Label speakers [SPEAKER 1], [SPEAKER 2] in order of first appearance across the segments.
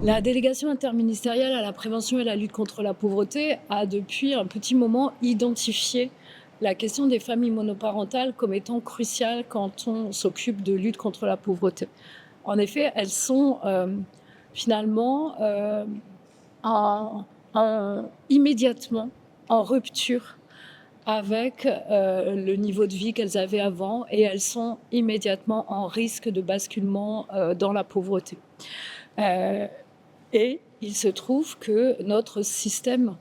[SPEAKER 1] La délégation interministérielle à la prévention et la lutte contre la pauvreté a depuis un petit moment identifié la question des familles monoparentales comme étant cruciale quand on s'occupe de lutte contre la pauvreté. En effet, elles sont finalement immédiatement en rupture avec le niveau de vie qu'elles avaient avant et elles sont immédiatement en risque de basculement dans la pauvreté. Euh, et il se trouve que notre système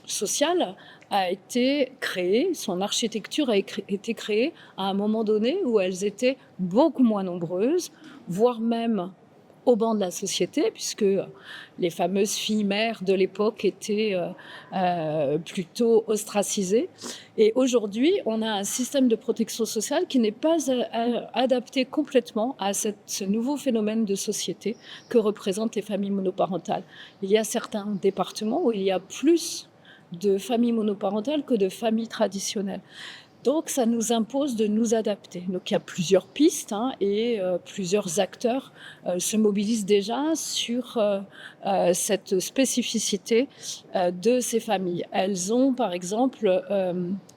[SPEAKER 1] social a été créé, son architecture a été créée à un moment donné où elles étaient beaucoup moins nombreuses, voire même au banc de la société, puisque les fameuses filles mères de l'époque étaient plutôt ostracisées. Et aujourd'hui, on a un système de protection sociale qui n'est pas adapté complètement à ce nouveau phénomène de société que représentent les familles monoparentales. Il y a certains départements où il y a plus de familles monoparentales que de familles traditionnelles. Donc, ça nous impose de nous adapter. Donc, il y a plusieurs pistes et plusieurs acteurs se mobilisent déjà sur cette spécificité de ces familles. Elles ont, par exemple,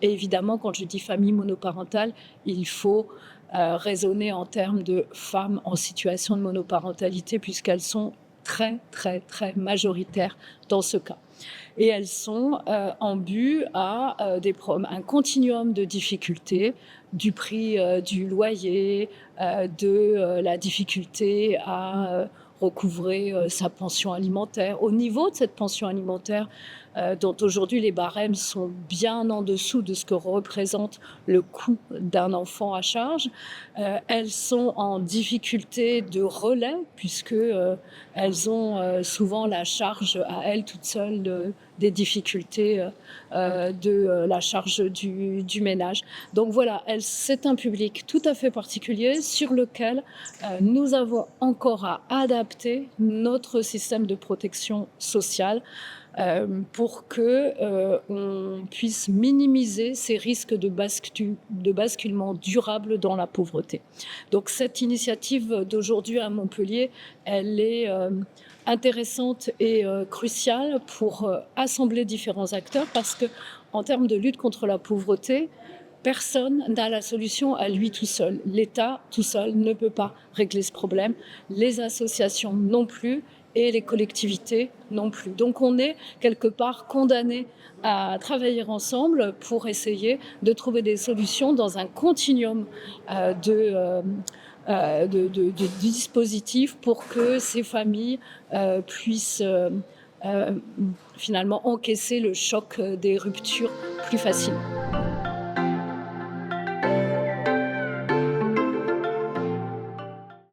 [SPEAKER 1] et évidemment, quand je dis famille monoparentale, il faut raisonner en termes de femmes en situation de monoparentalité, puisqu'elles sont très, très, très majoritaires dans ce cas. Et elles sont en but à un continuum de difficultés, du prix du loyer, de la difficulté à recouvrer sa pension alimentaire. Au niveau de cette pension alimentaire, dont aujourd'hui les barèmes sont bien en dessous de ce que représente le coût d'un enfant à charge, elles sont en difficulté de relais puisque elles ont souvent la charge à elles toutes seules des difficultés de la charge du ménage. Donc voilà, c'est un public tout à fait particulier sur lequel nous avons encore à adapter notre système de protection sociale pour qu'on puisse minimiser ces risques de basculement durable dans la pauvreté. Donc cette initiative d'aujourd'hui à Montpellier, elle est intéressante et cruciale pour assembler différents acteurs parce que en termes de lutte contre la pauvreté, personne n'a la solution à lui tout seul. L'État tout seul ne peut pas régler ce problème, les associations non plus et les collectivités non plus. Donc on est quelque part condamnés à travailler ensemble pour essayer de trouver des solutions dans un continuum de dispositifs pour que ces familles puissent finalement encaisser le choc des ruptures plus facilement.